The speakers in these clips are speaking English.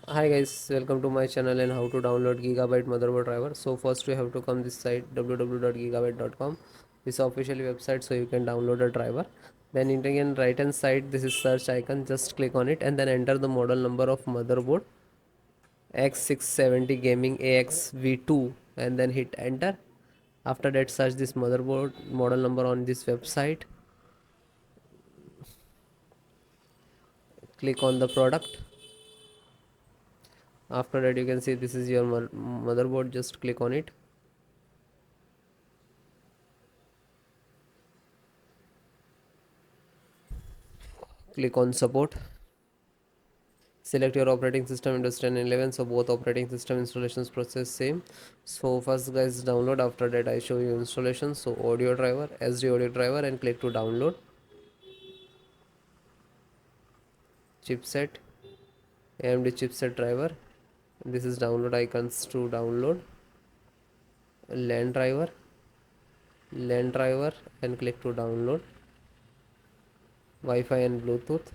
Hi guys, welcome to my channel and how to download Gigabyte motherboard driver. So first we have to come this site www.gigabyte.com. This is official website so you can download a driver. Then in again right hand side this is search icon, just click on it and then enter the model number of motherboard X670 gaming AXV2 and then hit enter. After that search this motherboard model number on this website. Click on the product. After that you can see this is your motherboard, just click on it. Click on support. Select your operating system Windows 10 and 11, so both operating system installations process same. So first guys download, after that I show you installation. So audio driver, SD audio driver, and click to download. Chipset, AMD chipset driver, this is download icons to download. LAN driver, LAN driver, and click to download. Wi-Fi and Bluetooth,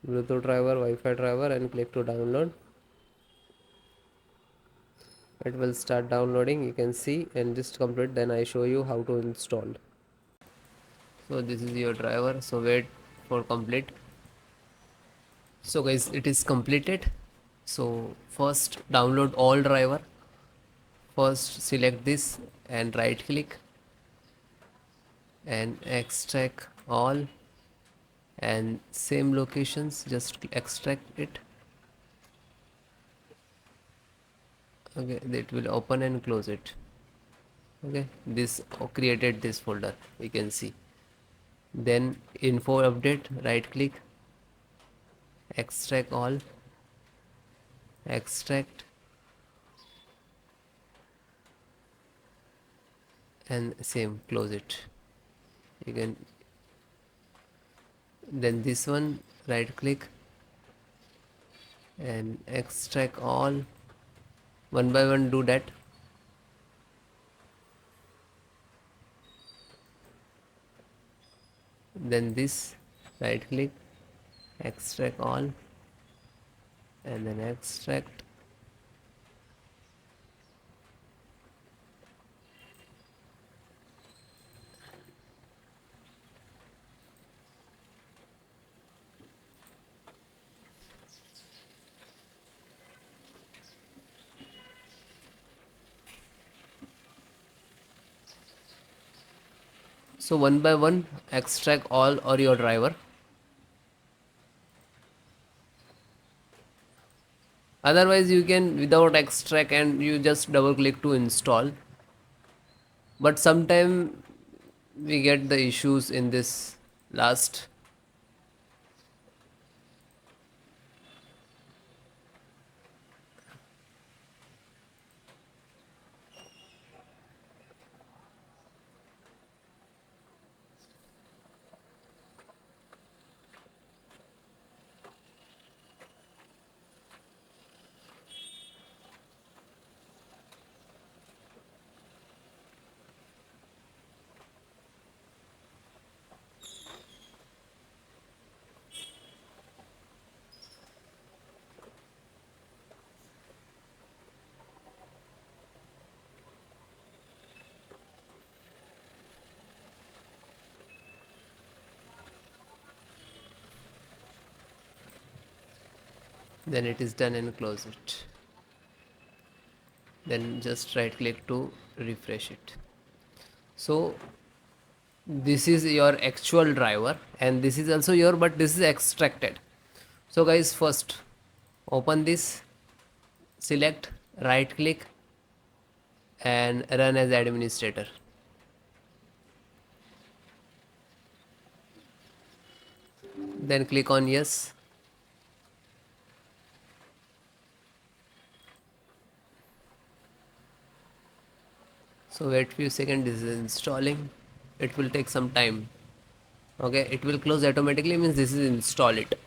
Bluetooth driver, Wi-Fi driver, and click to download. It will start downloading, you can see, and just complete, then I show you how to install. So this is your driver, so wait for complete. So guys, it is completed. So first download all driver. First select this and right click and extract all, and same locations just extract it. Okay, it will open and close it. Okay, this created this folder, we can see. Then info update, right click, extract all, extract, and same close it. You can, then this one right click and extract all, one by one do that. Then this right click, extract all, and then extract. So one by one extract all or your driver. Otherwise you can without extract and you just double click to install. But sometime we get the issues in this last. Then it is done and close it. Then just right click to refresh it. So this is your actual driver and this is also your, but this is extracted. So guys, first open this, select, right click, and run as administrator. Then click on yes. So wait few seconds, this is installing, it will take some time. Okay, it will close automatically, means this is install it.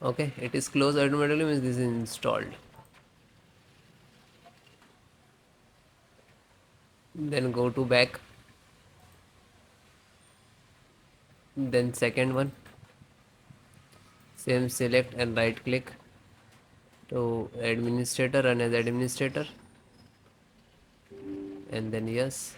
Okay, it is closed automatically, means this is installed. Then go to back, Then second one, same, select and right click to administrator, run as administrator, and then yes.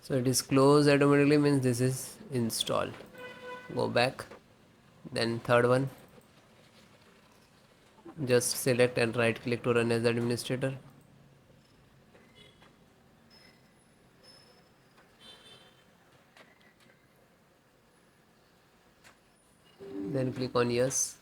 So it is closed automatically, means this is installed. Go back. Then third one, just select and right click to run as administrator. Then click on yes.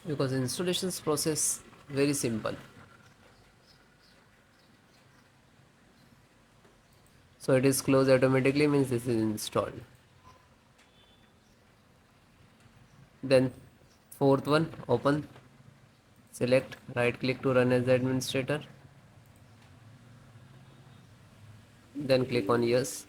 Because installations process very simple. So it is closed automatically, means this is installed. Then fourth one, open, select, right click to run as administrator, then click on yes.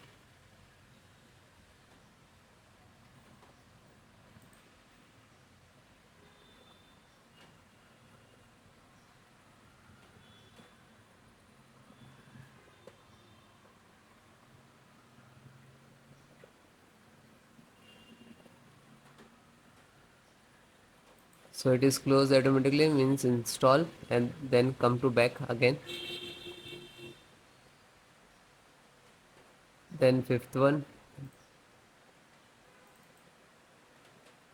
So it is closed automatically, means install, and then come to back again. Then fifth one,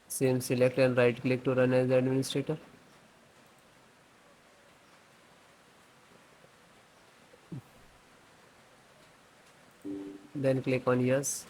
same, select and right click to run as administrator, then click on yes.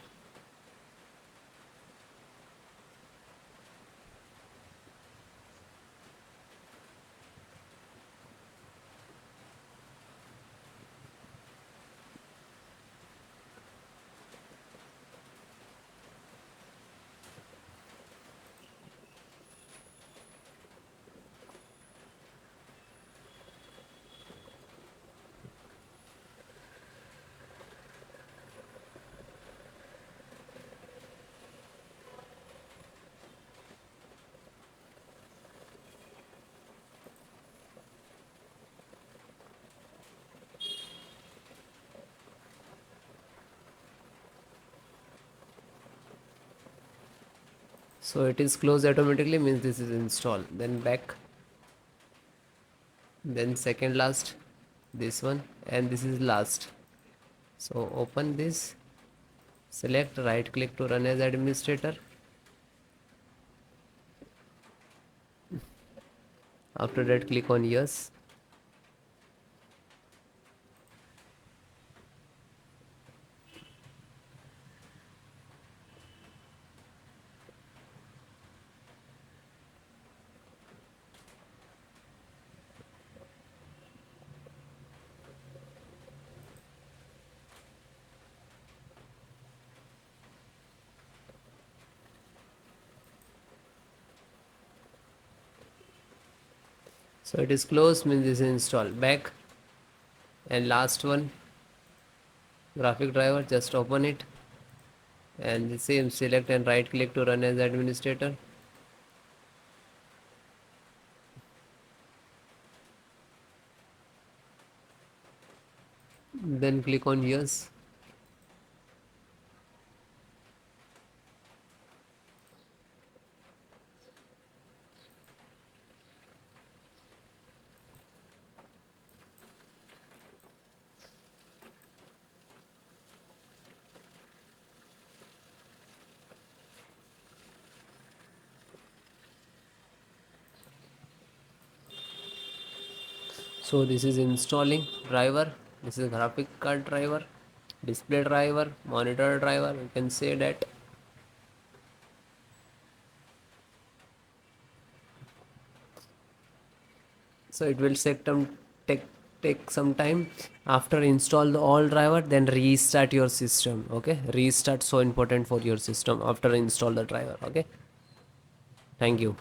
So it is closed automatically, means this is installed. Then back, then second last, this one, and this is last. So open this, select, right click to run as administrator. After that, click on yes. So it is closed, means this is installed. Back, and last one, graphic driver, just open it, and the same, select and right click to run as administrator, then click on yes. So this is installing driver. This is graphic card driver, display driver, monitor driver, you can say that. So it will take take some time. After install the all driver, then restart your system. Okay, restart so important for your system after install the driver. Okay, thank you.